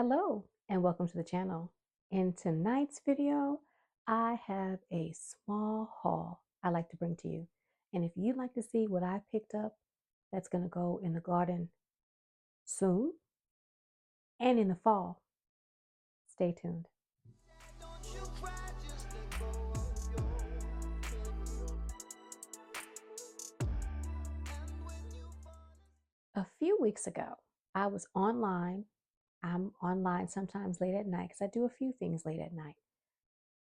Hello and welcome to the channel. In tonight's video, I have a small haul I like to bring to you. And if you'd like to see what I picked up that's going to go in the garden soon and in the fall, stay tuned. A few weeks ago, I was online. I'm online sometimes late at night because I do a few things late at night.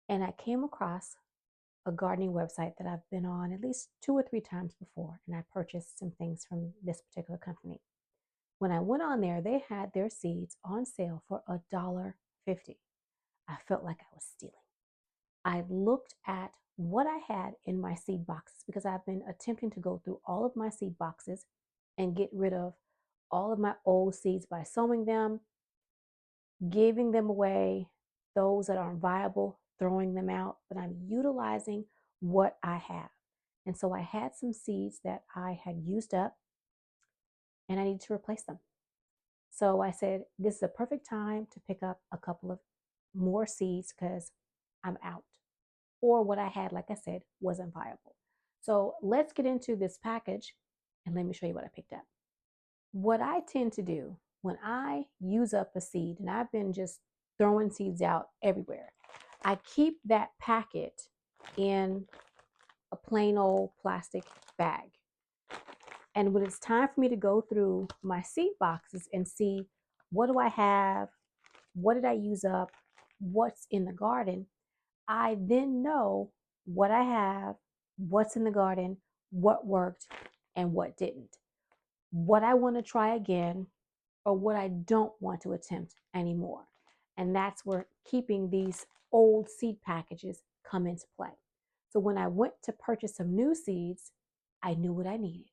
And I came across a gardening website that I've been on at least 2 or 3 times before, and I purchased some things from this particular company. When I went on there, they had their seeds on sale for $1.50. I felt like I was stealing. I looked at what I had in my seed boxes because I've been attempting to go through all of my seed boxes and get rid of all of my old seeds by sowing them, giving them away, those that aren't viable, throwing them out, but I'm utilizing what I have. And so I had some seeds that I had used up and I needed to replace them. So I said, this is a perfect time to pick up a couple of more seeds because I'm out. Or what I had, like I said, wasn't viable. So let's get into this package and let me show you what I picked up. What I tend to do when I use up a seed, and I've been just throwing seeds out everywhere, I keep that packet in a plain old plastic bag. And when it's time for me to go through my seed boxes and see what do I have, what did I use up, what's in the garden, I then know what I have, what's in the garden, what worked, and what didn't. What I want to try again, or what I don't want to attempt anymore. And that's where keeping these old seed packages come into play. So when I went to purchase some new seeds, I knew what I needed.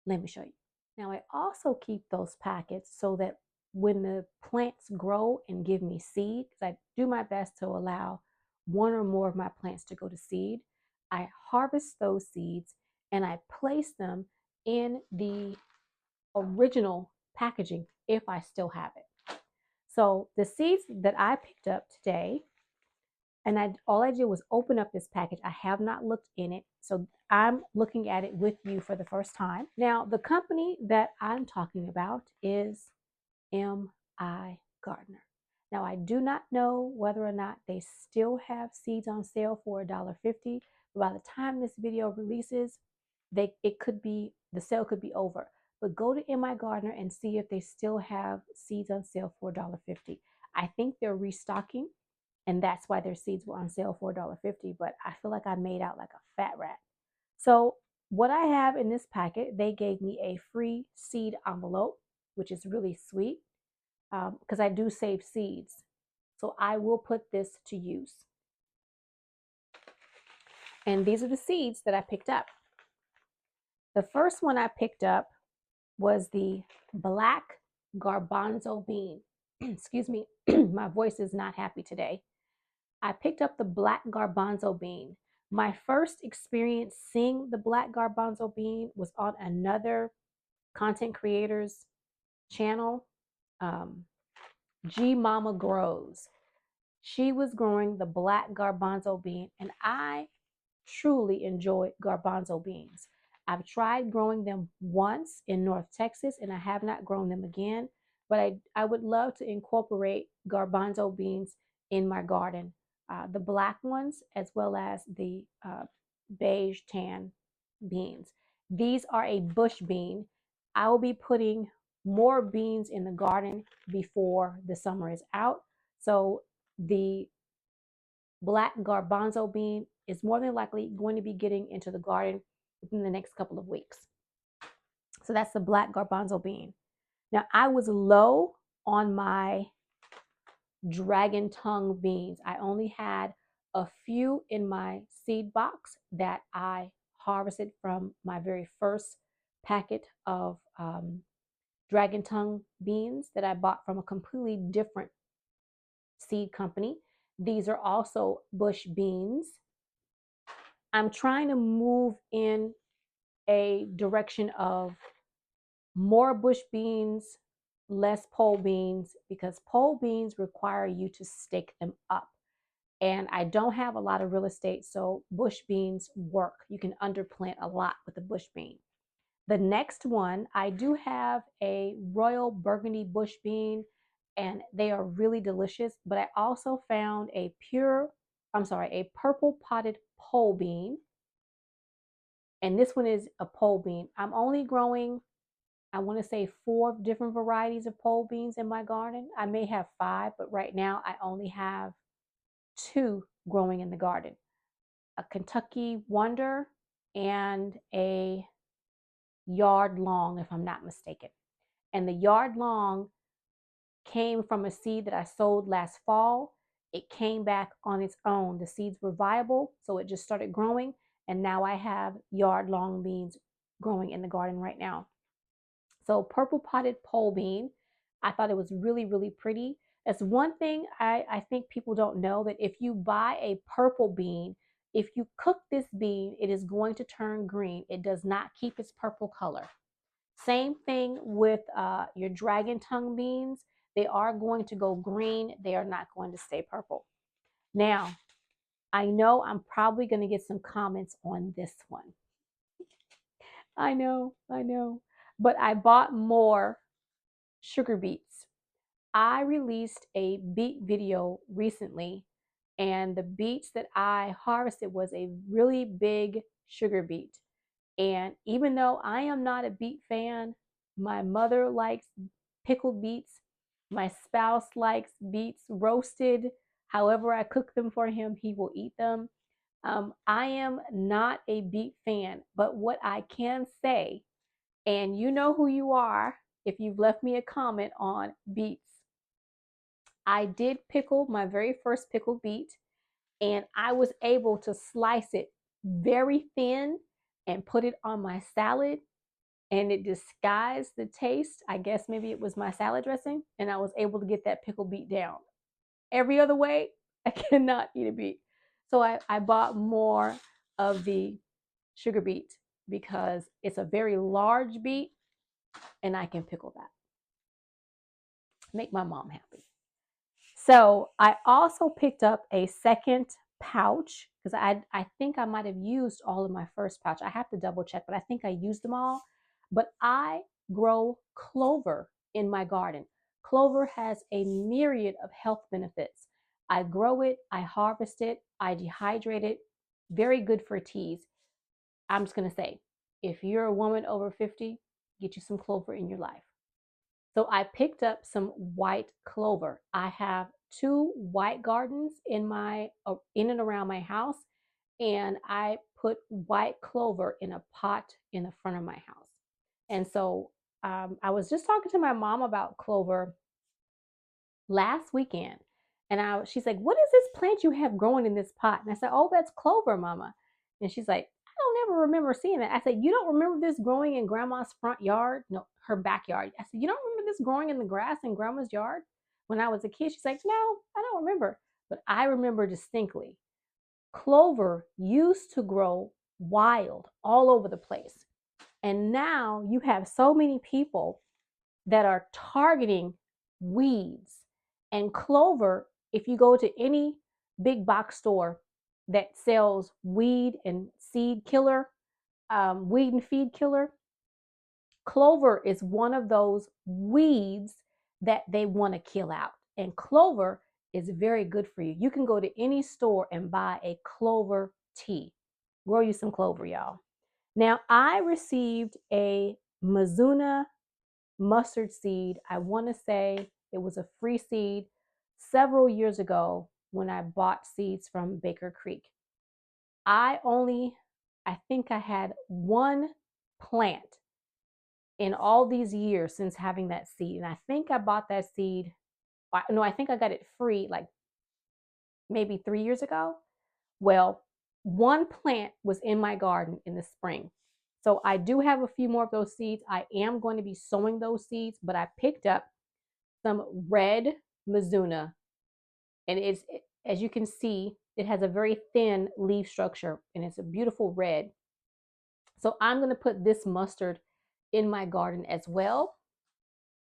Let me show you. Now I also keep those packets so that when the plants grow and give me seed, because I do my best to allow one or more of my plants to go to seed, I harvest those seeds and I place them in the original packaging if I still have it. So the seeds that I picked up today, and all I did was open up this package. I have not looked in it, so I'm looking at it with you for the first time. Now, the company that I'm talking about is M.I. Gardner. Now, I do not know whether or not they still have seeds on sale for $1.50. But by the time this video releases, the sale could be over. But go to M.I. Gardner and see if they still have seeds on sale for $1.50. I think they're restocking, and that's why their seeds were on sale for $1.50. But I feel like I made out like a fat rat. So what I have in this packet, they gave me a free seed envelope, which is really sweet because I do save seeds. So I will put this to use. And these are the seeds that I picked up. The first one I picked up was the black garbanzo bean. Excuse me, my voice is not happy today. I picked up the black garbanzo bean. My first experience seeing the black garbanzo bean was on another content creator's channel, G Mama Grows. She was growing the black garbanzo bean, and I truly enjoy garbanzo beans. I've tried growing them once in North Texas and I have not grown them again, but I would love to incorporate garbanzo beans in my garden, the black ones as well as the beige tan beans. These are a bush bean. I will be putting more beans in the garden before the summer is out. So the black garbanzo bean is more than likely going to be getting into the garden within the next couple of weeks. So that's the black garbanzo bean. Now I was low on my dragon tongue beans. I only had a few in my seed box that I harvested from my very first packet of dragon tongue beans that I bought from a completely different seed company. These are also bush beans. I'm trying to move in a direction of more bush beans, less pole beans because pole beans require you to stake them up. And I don't have a lot of real estate, so bush beans work. You can underplant a lot with a bush bean. The next one, I do have a royal burgundy bush bean, and they are really delicious. But I also found a purple potted pole bean. And this one is a pole bean. I'm only growing, I want to say 4 different varieties of pole beans in my garden. I may have 5, but right now I only have 2 growing in the garden. A Kentucky Wonder and a Yard Long, if I'm not mistaken. And the Yard Long came from a seed that I sowed last fall. It came back on its own. The seeds were viable, so it just started growing. And now I have Yard Long beans growing in the garden right now. So purple potted pole bean, I thought it was really, really pretty. That's one thing I think people don't know, that if you buy a purple bean, if you cook this bean, it is going to turn green. It does not keep its purple color. Same thing with your dragon tongue beans. They are going to go green. They are not going to stay purple. Now, I know I'm probably going to get some comments on this one. I know. But I bought more sugar beets. I released a beet video recently, and the beets that I harvested was a really big sugar beet. And even though I am not a beet fan, my mother likes pickled beets. My spouse likes beets roasted. However I cook them for him, he will eat them. I am not a beet fan, but what I can say, and you know who you are if you've left me a comment on beets, I did pickle my very first pickled beet, and I was able to slice it very thin and put it on my salad, and it disguised the taste. I guess maybe it was my salad dressing, and I was able to get that pickled beet down. Every other way, I cannot eat a beet. So I bought more of the sugar beet because it's a very large beet and I can pickle that. Make my mom happy. So I also picked up a second pouch because I think I might have used all of my first pouch. I have to double check, but I think I used them all. But I grow clover in my garden. Clover has a myriad of health benefits. I grow it, I harvest it, I dehydrate it. Very good for teas. I'm just going to say, if you're a woman over 50, get you some clover in your life. So I picked up some white clover. I have 2 white gardens in and around my house, and I put white clover in a pot in the front of my house. And so I was just talking to my mom about clover last weekend, and she's like, "What is this plant you have growing in this pot?" And I said, "Oh, that's clover, Mama." And she's like, "I don't ever remember seeing that." I said, "You don't remember this growing in Grandma's front yard? No, her backyard." I said, "You don't remember this growing in the grass in Grandma's yard when I was a kid?" She's like, "No, I don't remember." But I remember distinctly. Clover used to grow wild all over the place. And now you have so many people that are targeting weeds. And clover, if you go to any big box store that sells weed and seed killer, weed and feed killer, clover is one of those weeds that they want to kill out. And clover is very good for you. You can go to any store and buy a clover tea. Grow you some clover, y'all. Now, I received a Mizuna mustard seed. I want to say it was a free seed several years ago when I bought seeds from Baker Creek. I think I had 1 plant in all these years since having that seed. And I think I bought that seed, no, I think I got it free like maybe 3 years ago. Well, 1 plant was in my garden in the spring. So I do have a few more of those seeds. I am going to be sowing those seeds, but I picked up some red Mizuna, and as you can see, it has a very thin leaf structure, and it's a beautiful red. So I'm going to put this mustard in my garden as well.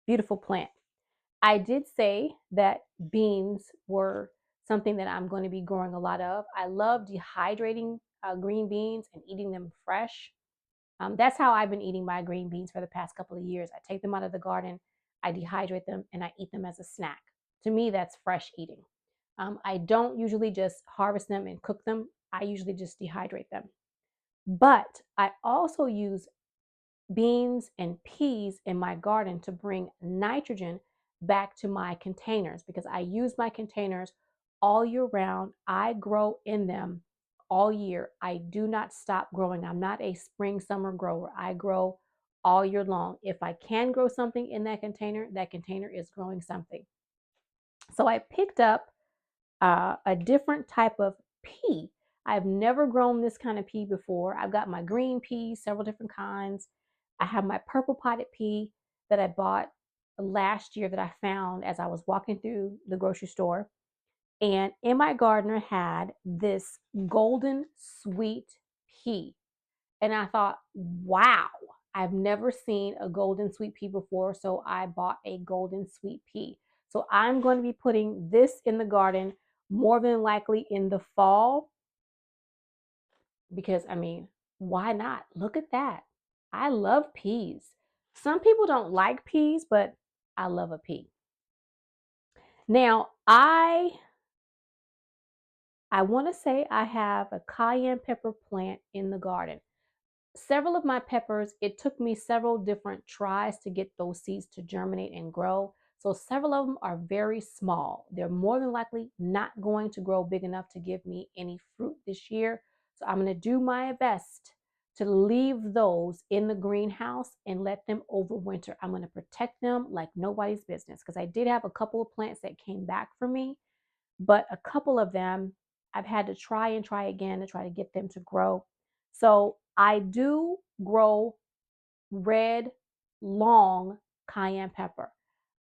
Beautiful plant. I did say that beans were something that I'm going to be growing a lot of. I love dehydrating green beans and eating them fresh. That's how I've been eating my green beans for the past couple of years. I take them out of the garden, I dehydrate them, and I eat them as a snack. To me, that's fresh eating. I don't usually just harvest them and cook them. I usually just dehydrate them. But I also use beans and peas in my garden to bring nitrogen back to my containers because I use my containers all year round. I grow in them all year. I do not stop growing. I'm not a spring summer grower. I grow all year long. If I can grow something in that container is growing something. So I picked up a different type of pea. I've never grown this kind of pea before. I've got my green peas, several different kinds. I have my purple potted pea that I bought last year that I found as I was walking through the grocery store. And in my garden, I had this golden sweet pea. And I thought, wow, I've never seen a golden sweet pea before. So I bought a golden sweet pea. So I'm going to be putting this in the garden more than likely in the fall because, I mean, why not? Look at that. I love peas. Some people don't like peas, but I love a pea. Now, I want to say I have a cayenne pepper plant in the garden. Several of my peppers, it took me several different tries to get those seeds to germinate and grow. So several of them are very small. They're more than likely not going to grow big enough to give me any fruit this year. So I'm going to do my best to leave those in the greenhouse and let them overwinter. I'm going to protect them like nobody's business because I did have a couple of plants that came back for me, but a couple of them I've had to try and try again to try to get them to grow. So I do grow red, long cayenne pepper.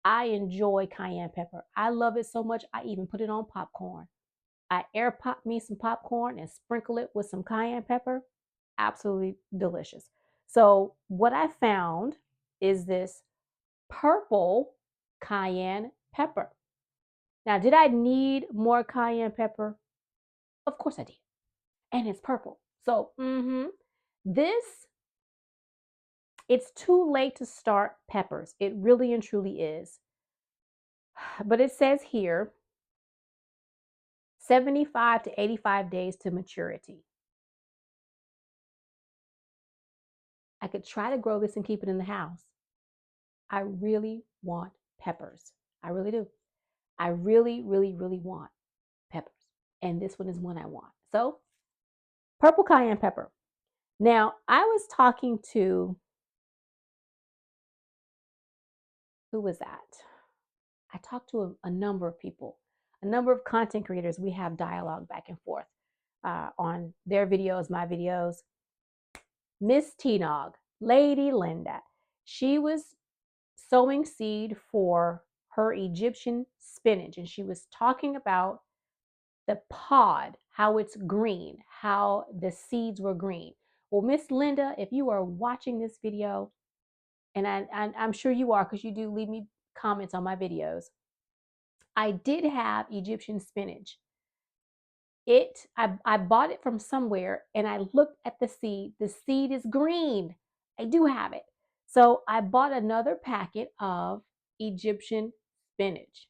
I enjoy cayenne pepper. I love it so much, I even put it on popcorn. I air pop me some popcorn and sprinkle it with some cayenne pepper. Absolutely delicious. So, what I found is this purple cayenne pepper. Now, did I need more cayenne pepper? Of course I did. And it's purple. So, this, it's too late to start peppers. It really and truly is. But it says here 75 to 85 days to maturity. I could try to grow this and keep it in the house. I really want peppers. I really do. I really, really, really want peppers. And this one is one I want. So, purple cayenne pepper. Now, I was talking to, who was that? I talked to a number of people, a number of content creators. We have dialogue back and forth on their videos, my videos. Miss Teenog, Lady Linda, she was sowing seed for her Egyptian spinach, and she was talking about the pod, how it's green, how the seeds were green. Well, Miss Linda, if you are watching this video, and I'm sure you are because you do leave me comments on my videos, I did have Egyptian spinach. I bought it from somewhere and I looked at the seed. The seed is green. I do have it. So I bought another packet of Egyptian spinach.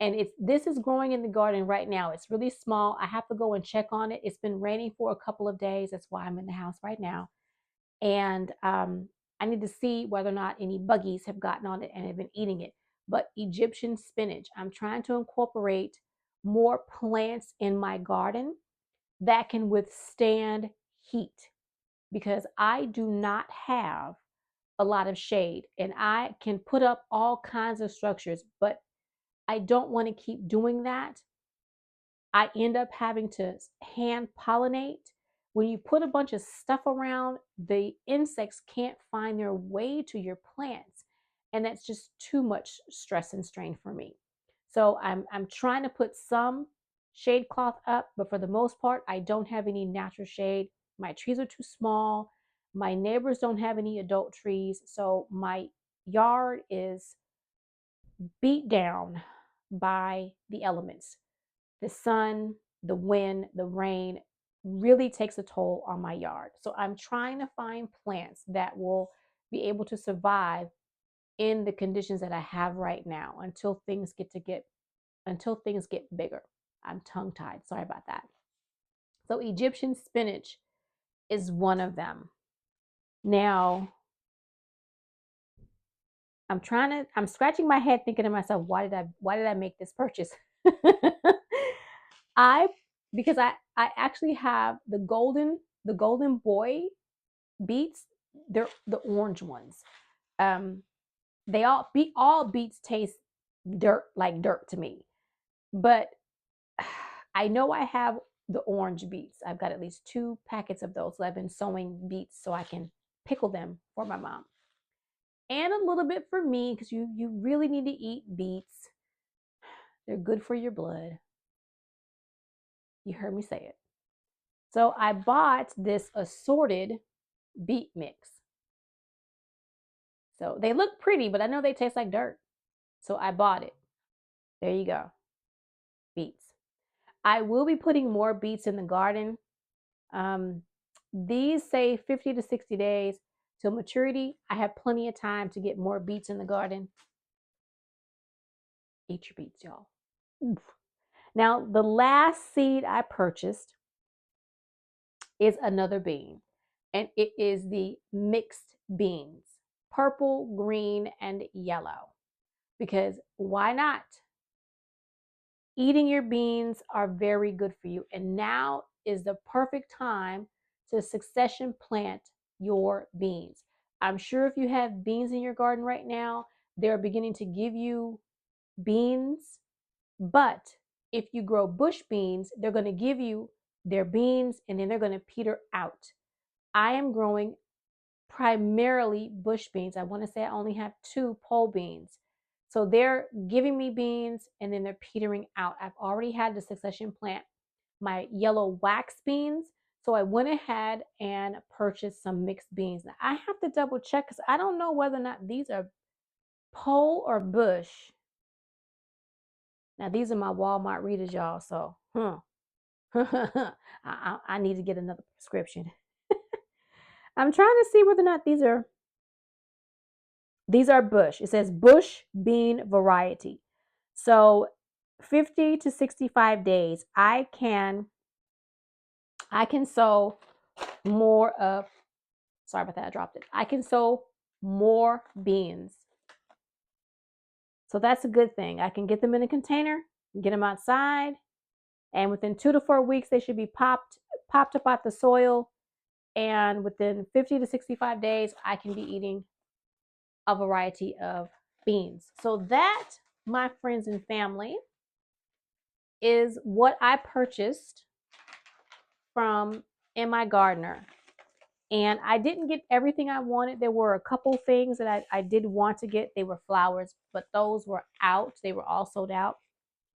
And this is growing in the garden right now. It's really small. I have to go and check on it. It's been raining for a couple of days. That's why I'm in the house right now. And I need to see whether or not any buggies have gotten on it and have been eating it. But Egyptian spinach, I'm trying to incorporate more plants in my garden that can withstand heat because I do not have a lot of shade and I can put up all kinds of structures, but I don't want to keep doing that. I end up having to hand pollinate. When you put a bunch of stuff around, the insects can't find their way to your plants. And that's just too much stress and strain for me. So I'm trying to put some shade cloth up, but for the most part, I don't have any natural shade. My trees are too small. My neighbors don't have any adult trees. So my yard is beat down by the elements. The sun, the wind, the rain really takes a toll on my yard. So I'm trying to find plants that will be able to survive in the conditions that I have right now until things get bigger. I'm tongue tied. Sorry about that. So Egyptian spinach is one of them. Now, I'm scratching my head thinking to myself, why did I make this purchase? I because I actually have the golden boy beets. They're the orange ones. Um, all beets taste dirt to me, but I know I have the orange beets. I've got at least 2 packets of those. So I've been sowing beets so I can pickle them for my mom and a little bit for me because you really need to eat beets. They're good for your blood. You heard me say it. So I bought this assorted beet mix. So they look pretty, but I know they taste like dirt. So I bought it. There you go. Beets. I will be putting more beets in the garden. Um, these say 50 to 60 days till maturity. I have plenty of time to get more beets in the garden. Eat your beets, y'all. Oof. Now, the last seed I purchased is another bean, and it is the mixed beans, purple, green, and yellow. Because why not? Eating your beans are very good for you, and now is the perfect time to succession plant your beans. I'm sure if you have beans in your garden right now, they're beginning to give you beans, but if you grow bush beans, they're going to give you their beans and then they're going to peter out. I am growing primarily bush beans. I want to say I only have 2 pole beans. So they're giving me beans and then they're petering out. I've already had the succession plant my yellow wax beans. So I went ahead and purchased some mixed beans. Now I have to double check because I don't know whether or not these are pole or bush. Now these are my Walmart readers, y'all. So, I need to get another prescription. I'm trying to see whether or not these are bush. It says bush bean variety. So 50 to 65 days, I can sow more of, sorry about that, I dropped it. I can sow more beans. So that's a good thing. I can get them in a container, get them outside, and within 2 to 4 weeks, they should be popped up out the soil. And within 50 to 65 days, I can be eating a variety of beans. So that, my friends and family, is what I purchased from In My Gardener. And I didn't get everything I wanted. There were a couple things that I did want to get. They were flowers, but those were out. They were all sold out.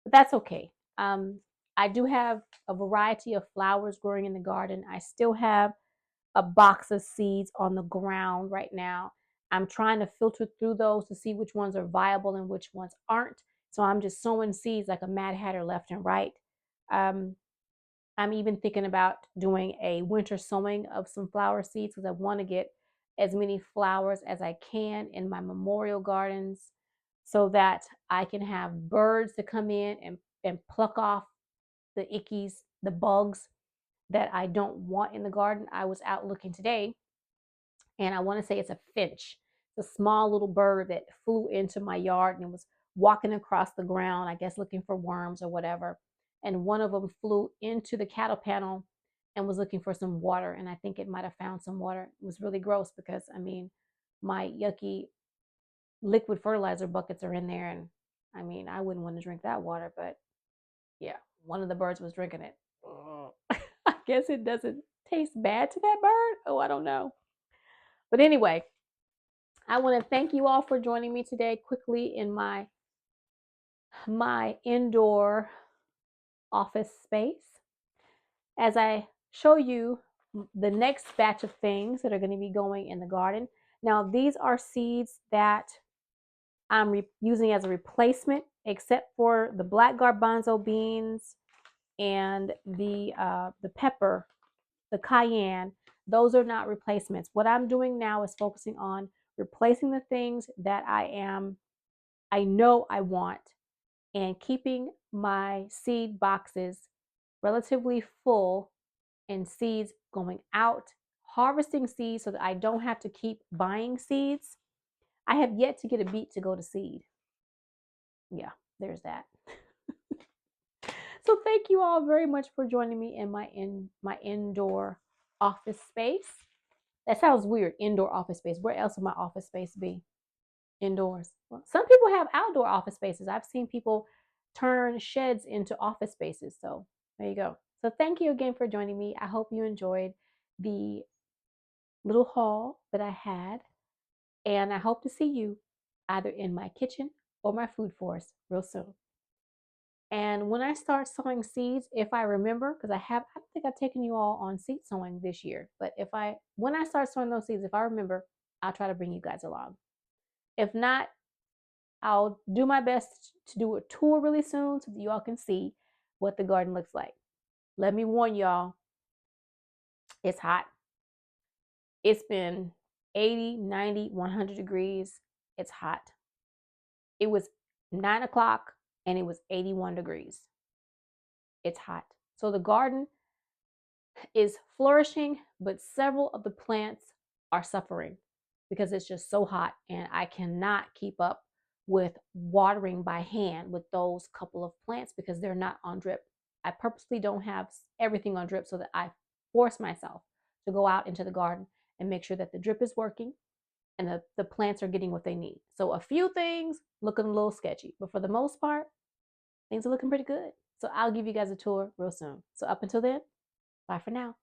But that's okay. I do have a variety of flowers growing in the garden. I still have a box of seeds on the ground right now. I'm trying to filter through those to see which ones are viable and which ones aren't. So I'm just sowing seeds like a Mad Hatter left and right. Um, I'm even thinking about doing a winter sowing of some flower seeds because I want to get as many flowers as I can in my memorial gardens so that I can have birds to come in and pluck off the ickies, the bugs that I don't want in the garden. I was out looking today and I want to say it's a finch. It's a small little bird that flew into my yard and was walking across the ground, I guess looking for worms or whatever. And one of them flew into the cattle panel and was looking for some water. And I think it might have found some water. It was really gross because, I mean, my yucky liquid fertilizer buckets are in there. And I mean, I wouldn't want to drink that water, but yeah, one of the birds was drinking it. I guess it doesn't taste bad to that bird. Oh, I don't know. But anyway, I want to thank you all for joining me today quickly in my indoor office space as I show you the next batch of things that are going to be going in the garden. Now, these are seeds that I'm using as a replacement, except for the black garbanzo beans and the pepper, the cayenne. Those are not replacements. What I'm doing now is focusing on replacing the things that I know I want, and keeping my seed boxes relatively full and seeds going out, harvesting seeds so that I don't have to keep buying seeds. I have yet to get a beet to go to seed. Yeah, there's that. So thank you all very much for joining me in my indoor office space. That sounds weird, indoor office space. Where else would my office space be? Indoors. Well, some people have outdoor office spaces. I've seen people turn sheds into office spaces. So there you go. So thank you again for joining me. I hope you enjoyed the little haul that I had. And I hope to see you either in my kitchen or my food forest real soon. And when I start sowing seeds, if I remember, because I don't think I've taken you all on seed sowing this year, but when I start sowing those seeds, if I remember, I'll try to bring you guys along. If not, I'll do my best to do a tour really soon so that you all can see what the garden looks like. Let me warn y'all, it's hot. It's been 80, 90, 100 degrees. It's hot. It was 9 o'clock and it was 81 degrees. It's hot. So the garden is flourishing, but several of the plants are suffering because it's just so hot and I cannot keep up with watering by hand with those couple of plants because they're not on drip. I purposely don't have everything on drip so that I force myself to go out into the garden and make sure that the drip is working and the plants are getting what they need. So a few things looking a little sketchy, but for the most part, things are looking pretty good. So I'll give you guys a tour real soon. So up until then, bye for now.